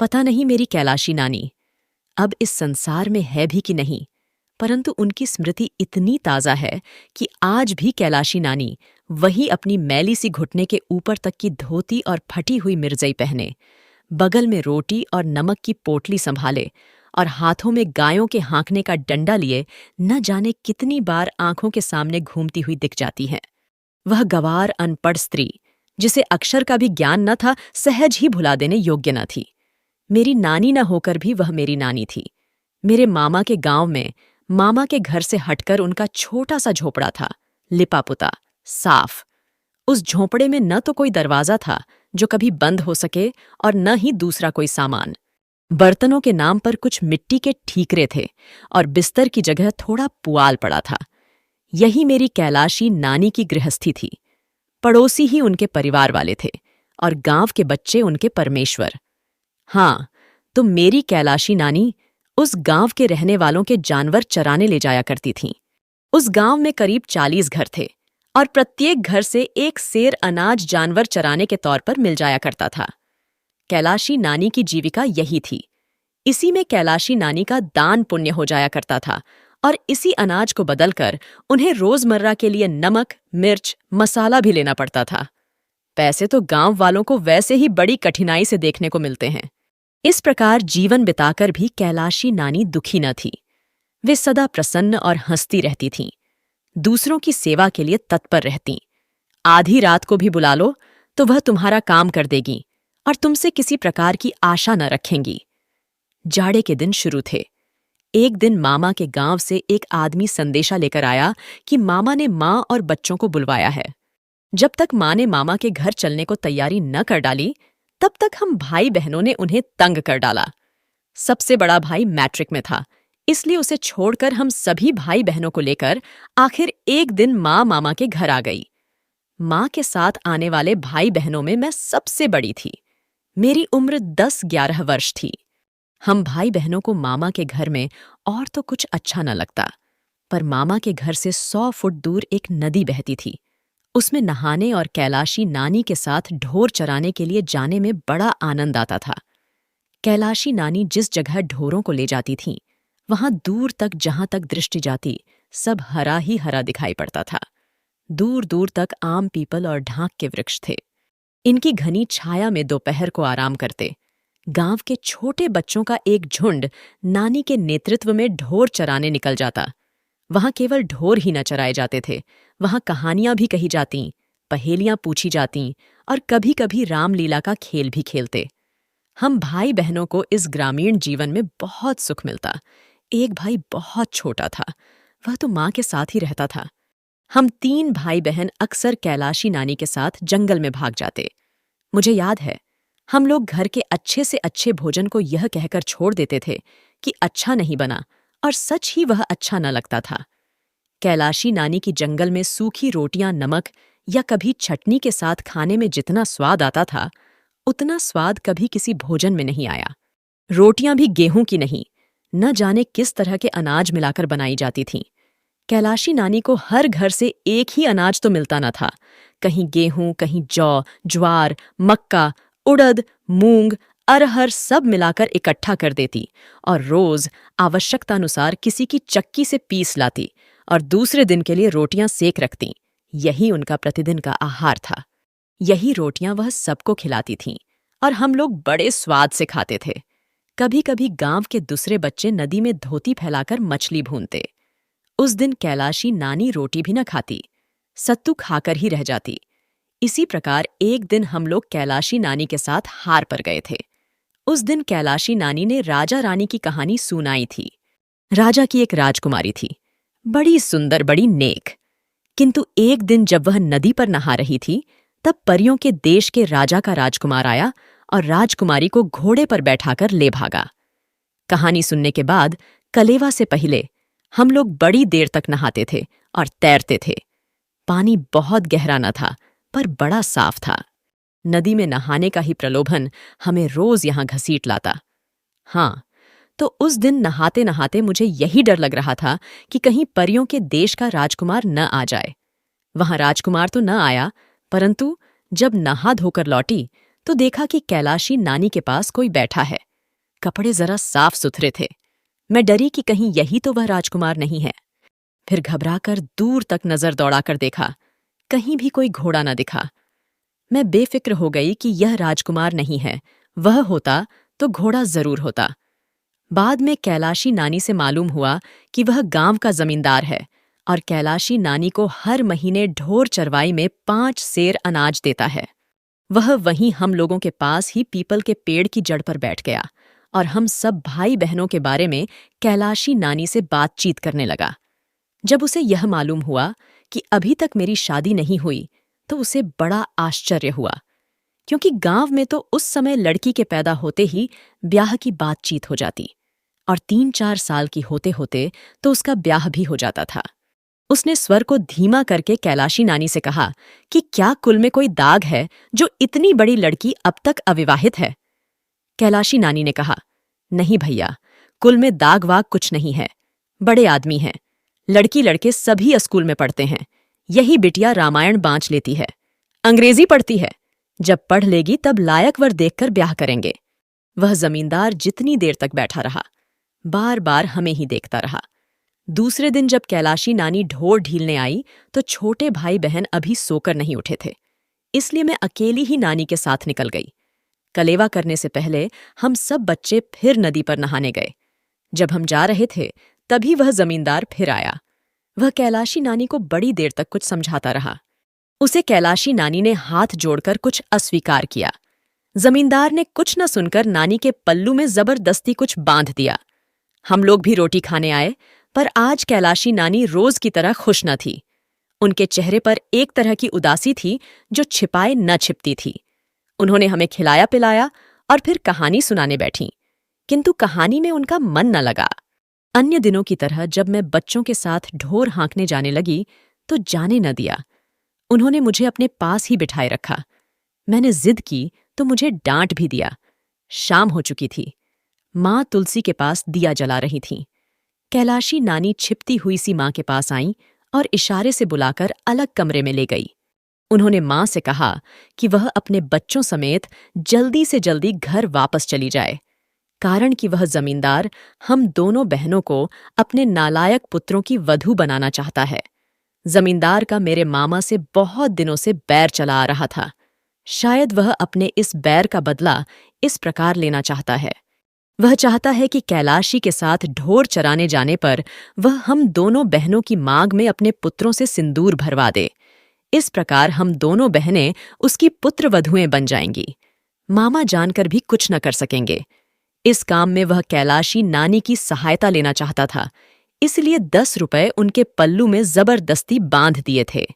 पता नहीं मेरी कैलाशी नानी अब इस संसार में है भी कि नहीं, परंतु उनकी स्मृति इतनी ताजा है कि आज भी कैलाशी नानी वही अपनी मैली सी घुटने के ऊपर तक की धोती और फटी हुई मिर्जई पहने, बगल में रोटी और नमक की पोटली संभाले और हाथों में गायों के हाँकने का डंडा लिए न जाने कितनी बार आंखों के सामने घूमती हुई दिख जाती हैं। वह गंवार अनपढ़ स्त्री, जिसे अक्षर का भी ज्ञान न था, सहज ही भुला देने योग्य न थी। मेरी नानी न होकर भी वह मेरी नानी थी। मेरे मामा के गांव में मामा के घर से हटकर उनका छोटा सा झोपड़ा था, लिपा-पुता, साफ। उस झोंपड़े में न तो कोई दरवाजा था जो कभी बंद हो सके और न ही दूसरा कोई सामान। बर्तनों के नाम पर कुछ मिट्टी के ठीकरे थे और बिस्तर की जगह थोड़ा पुआल पड़ा था। यही मेरी कैलाशी नानी की गृहस्थी थी। पड़ोसी ही उनके परिवार वाले थे और गांव के बच्चे उनके परमेश्वर। हाँ, तो मेरी कैलाशी नानी उस गांव के रहने वालों के जानवर चराने ले जाया करती थीं। उस गांव में करीब 40 घर थे और प्रत्येक घर से एक सेर अनाज जानवर चराने के तौर पर मिल जाया करता था। कैलाशी नानी की जीविका यही थी। इसी में कैलाशी नानी का दान पुण्य हो जाया करता था और इसी अनाज को बदलकर उन्हें रोजमर्रा के लिए नमक, मिर्च, मसाला भी लेना पड़ता था। पैसे तो गांव वालों को वैसे ही बड़ी कठिनाई से देखने को मिलते हैं। इस प्रकार जीवन बिताकर भी कैलाशी नानी दुखी न थी। वे सदा प्रसन्न और हंसती रहती थीं। दूसरों की सेवा के लिए तत्पर रहतीं। आधी रात को भी बुला लो तो वह तुम्हारा काम कर देगी और तुमसे किसी प्रकार की आशा न रखेंगी। जाड़े के दिन शुरू थे। एक दिन मामा के गांव से एक आदमी संदेशा लेकर आया कि मामा ने माँ और बच्चों को बुलवाया है। जब तक माँ ने मामा के घर चलने को तैयारी न कर डाली, तब तक हम भाई बहनों ने उन्हें तंग कर डाला। सबसे बड़ा भाई मैट्रिक में था, इसलिए उसे छोड़कर हम सभी भाई बहनों को लेकर आखिर एक दिन माँ मामा के घर आ गई। माँ के साथ आने वाले भाई बहनों में मैं सबसे बड़ी थी। मेरी उम्र 10-11 वर्ष थी। हम भाई बहनों को मामा के घर में और तो कुछ अच्छा न लगता, पर मामा के घर से 100 फुट दूर एक नदी बहती थी। उसमें नहाने और कैलाशी नानी के साथ ढोर चराने के लिए जाने में बड़ा आनंद आता था। कैलाशी नानी जिस जगह ढोरों को ले जाती थीं, वहां दूर तक जहां तक दृष्टि जाती, सब हरा ही हरा दिखाई पड़ता था। दूर दूर तक आम, पीपल और ढाक के वृक्ष थे। इनकी घनी छाया में दोपहर को आराम करते गांव के छोटे बच्चों का एक झुंड नानी के नेतृत्व में ढोर चराने निकल जाता। वहां केवल ढोर ही न चराए जाते थे, वहां कहानियां भी कही जातीं, पहेलियां पूछी जातीं और कभी कभी रामलीला का खेल भी खेलते। हम भाई बहनों को इस ग्रामीण जीवन में बहुत सुख मिलता। एक भाई बहुत छोटा था, वह तो माँ के साथ ही रहता था। हम 3 भाई बहन अक्सर कैलाशी नानी के साथ जंगल में भाग जाते। मुझे याद है, हम लोग घर के अच्छे से अच्छे भोजन को यह कहकर छोड़ देते थे कि अच्छा नहीं बना, और सच ही वह अच्छा न लगता था। कैलाशी नानी की जंगल में सूखी रोटियां नमक या कभी चटनी के साथ खाने में जितना स्वाद आता था, उतना स्वाद कभी किसी भोजन में नहीं आया। रोटियां भी गेहूं की नहीं, न जाने किस तरह के अनाज मिलाकर बनाई जाती थीं। कैलाशी नानी को हर घर से एक ही अनाज तो मिलता न था। कहीं गेहूं, कहीं जौ, ज्वार, मक्का, उड़द, मूंग, अरहर सब मिलाकर इकट्ठा कर देती और रोज आवश्यकतानुसार किसी की चक्की से पीस लाती और दूसरे दिन के लिए रोटियां सेक रखती। यही उनका प्रतिदिन का आहार था। यही रोटियां वह सबको खिलाती थीं और हम लोग बड़े स्वाद से खाते थे। कभी कभी गांव के दूसरे बच्चे नदी में धोती फैलाकर मछली भूनते। उस दिन कैलाशी नानी रोटी भी न खाती, सत्तू खाकर ही रह जाती। इसी प्रकार एक दिन हम लोग कैलाशी नानी के साथ हार पर गए थे। उस दिन कैलाशी नानी ने राजा रानी की कहानी सुनाई थी। राजा की एक राजकुमारी थी, बड़ी सुंदर, बड़ी नेक। किंतु एक दिन जब वह नदी पर नहा रही थी, तब परियों के देश के राजा का राजकुमार आया और राजकुमारी को घोड़े पर बैठाकर ले भागा। कहानी सुनने के बाद कलेवा से पहले हम लोग बड़ी देर तक नहाते थे और तैरते थे। पानी बहुत गहरा न था, पर बड़ा साफ था। नदी में नहाने का ही प्रलोभन हमें रोज यहां घसीट लाता। हाँ, तो उस दिन नहाते नहाते मुझे यही डर लग रहा था कि कहीं परियों के देश का राजकुमार न आ जाए। वहां राजकुमार तो न आया, परंतु जब नहा धोकर लौटी तो देखा कि कैलाशी नानी के पास कोई बैठा है। कपड़े जरा साफ सुथरे थे। मैं डरी कि कहीं यही तो वह राजकुमार नहीं है। फिर घबराकर दूर तक नजर दौड़ाकर देखा, कहीं भी कोई घोड़ा न दिखा। मैं बेफिक्र हो गई कि यह राजकुमार नहीं है, वह होता तो घोड़ा जरूर होता। बाद में कैलाशी नानी से मालूम हुआ कि वह गांव का जमींदार है और कैलाशी नानी को हर महीने ढोर चरवाई में 5 सेर अनाज देता है। वह वहीं हम लोगों के पास ही पीपल के पेड़ की जड़ पर बैठ गया और हम सब भाई बहनों के बारे में कैलाशी नानी से बातचीत करने लगा। जब उसे यह मालूम हुआ कि अभी तक मेरी शादी नहीं हुई तो उसे बड़ा आश्चर्य हुआ, क्योंकि गांव में तो उस समय लड़की के पैदा होते ही ब्याह की बातचीत हो जाती और 3-4 साल की होते होते तो उसका ब्याह भी हो जाता था। उसने स्वर को धीमा करके कैलाशी नानी से कहा कि क्या कुल में कोई दाग है जो इतनी बड़ी लड़की अब तक अविवाहित है? कैलाशी नानी ने कहा, नहीं भैया, कुल में दाग वाग कुछ नहीं है। बड़े आदमी हैं, लड़की लड़के सभी स्कूल में पढ़ते हैं। यही बिटिया रामायण बाँच लेती है, अंग्रेजी पढ़ती है। जब पढ़ लेगी तब लायक वर देखकर ब्याह करेंगे। वह जमींदार जितनी देर तक बैठा रहा, बार बार हमें ही देखता रहा। दूसरे दिन जब कैलाशी नानी ढोर ढीलने आई तो छोटे भाई बहन अभी सोकर नहीं उठे थे, इसलिए मैं अकेली ही नानी के साथ निकल गई। कलेवा करने से पहले हम सब बच्चे फिर नदी पर नहाने गए। जब हम जा रहे थे तभी वह जमींदार फिर आया। वह कैलाशी नानी को बड़ी देर तक कुछ समझाता रहा। उसे कैलाशी नानी ने हाथ जोड़कर कुछ अस्वीकार किया। जमींदार ने कुछ न सुनकर नानी के पल्लू में जबरदस्ती कुछ बांध दिया। हम लोग भी रोटी खाने आए, पर आज कैलाशी नानी रोज की तरह खुश न थी। उनके चेहरे पर एक तरह की उदासी थी जो छिपाए न छिपती थी। उन्होंने हमें खिलाया पिलाया और फिर कहानी सुनाने बैठीं, किंतु कहानी में उनका मन न लगा। अन्य दिनों की तरह जब मैं बच्चों के साथ ढोर हाँकने जाने लगी तो जाने न दिया। उन्होंने मुझे अपने पास ही बिठाए रखा। मैंने जिद की तो मुझे डांट भी दिया। शाम हो चुकी थी। माँ तुलसी के पास दिया जला रही थीं। कैलाशी नानी छिपती हुई सी माँ के पास आईं और इशारे से बुलाकर अलग कमरे में ले गई। उन्होंने माँ से कहा कि वह अपने बच्चों समेत जल्दी से जल्दी घर वापस चली जाए, कारण कि वह जमींदार हम दोनों बहनों को अपने नालायक पुत्रों की वधू बनाना चाहता है। जमींदार का मेरे मामा से बहुत दिनों से बैर चला आ रहा था। शायद वह अपने इस बैर का बदला इस प्रकार लेना चाहता है। वह चाहता है कि कैलाशी के साथ ढोर चराने जाने पर वह हम दोनों बहनों की मांग में अपने पुत्रों से सिंदूर भरवा दे। इस प्रकार हम दोनों बहनें उसकी पुत्रवधुएं बन जाएंगी। मामा जानकर भी कुछ न कर सकेंगे। इस काम में वह कैलाशी नानी की सहायता लेना चाहता था, इसलिए 10 रुपए उनके पल्लू में जबरदस्ती बांध दिए थे।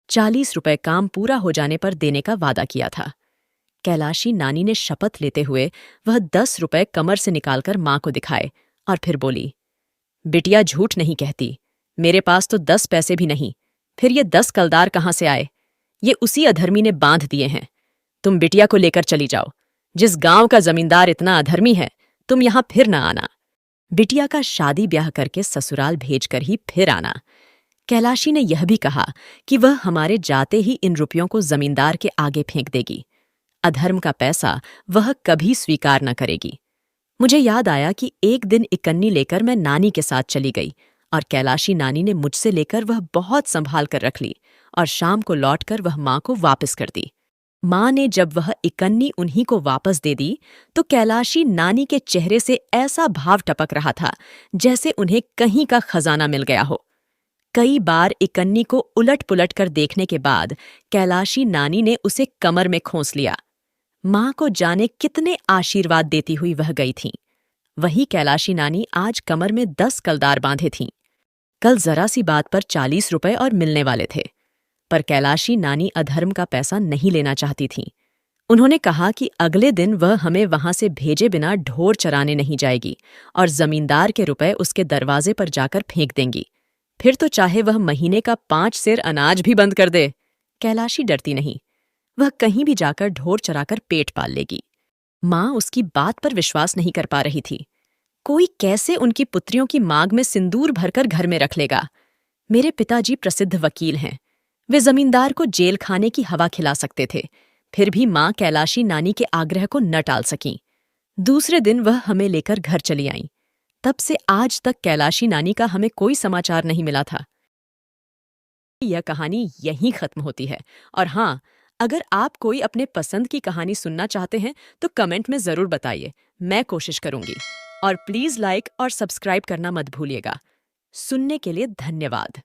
40 रुपए काम पूरा हो जाने पर देने का वादा किया था। कैलाशी नानी ने शपथ लेते हुए वह 10 रुपए कमर से निकालकर माँ को दिखाए और फिर बोली, बिटिया झूठ नहीं कहती, मेरे पास तो 10 पैसे भी नहीं, फिर ये 10 कलदार कहाँ से आए? ये उसी अधर्मी ने बांध दिए हैं। तुम बिटिया को लेकर चली जाओ। जिस गांव का जमींदार इतना अधर्मी है, तुम यहां फिर न आना। बिटिया का शादी ब्याह करके ससुराल भेजकर ही फिर आना। कैलाशी ने यह भी कहा कि वह हमारे जाते ही इन रुपयों को जमींदार के आगे फेंक देगी। अधर्म का पैसा वह कभी स्वीकार न करेगी। मुझे याद आया कि एक दिन इकन्नी लेकर मैं नानी के साथ चली गई और कैलाशी नानी ने मुझसे लेकर वह बहुत संभाल कर रख ली और शाम को लौटकर वह माँ को वापस कर दी। माँ ने जब वह इकन्नी उन्हीं को वापस दे दी तो कैलाशी नानी के चेहरे से ऐसा भाव टपक रहा था जैसे उन्हें कहीं का खजाना मिल गया हो। कई बार इकन्नी को उलट पुलट कर देखने के बाद कैलाशी नानी ने उसे कमर में खोंस लिया। माँ को जाने कितने आशीर्वाद देती हुई वह गई थीं। वही कैलाशी नानी आज कमर में 10 कलदार बांधे थीं। कल जरा सी बात पर 40 रुपए और मिलने वाले थे, पर कैलाशी नानी अधर्म का पैसा नहीं लेना चाहती थीं। उन्होंने कहा कि अगले दिन वह हमें वहां से भेजे बिना ढोर चराने नहीं जाएगी और जमींदार के रुपए उसके दरवाजे पर जाकर फेंक देंगी। फिर तो चाहे वह महीने का 5 सेर अनाज भी बंद कर दे, कैलाशी डरती नहीं। वह कहीं भी जाकर ढोर चराकर पेट पाल लेगी। माँ उसकी बात पर विश्वास नहीं कर पा रही थी। कोई कैसे उनकी पुत्रियों की मांग में सिंदूर भरकर घर में रख लेगा? मेरे पिताजी प्रसिद्ध वकील हैं। वे जमींदार को जेल खाने की हवा खिला सकते थे, फिर भी माँ कैलाशी नानी के आग्रह को न टाल सकीं। दूसरे दिन वह हमें लेकर घर चली आईं। तब से आज तक कैलाशी नानी का हमें कोई समाचार नहीं मिला था। यह कहानी यहीं खत्म होती है। और हाँ, अगर आप कोई अपने पसंद की कहानी सुनना चाहते हैं तो कमेंट में ज़रूर बताइए, मैं कोशिश करूंगी। और प्लीज़ लाइक और सब्सक्राइब करना मत भूलिएगा। सुनने के लिए धन्यवाद।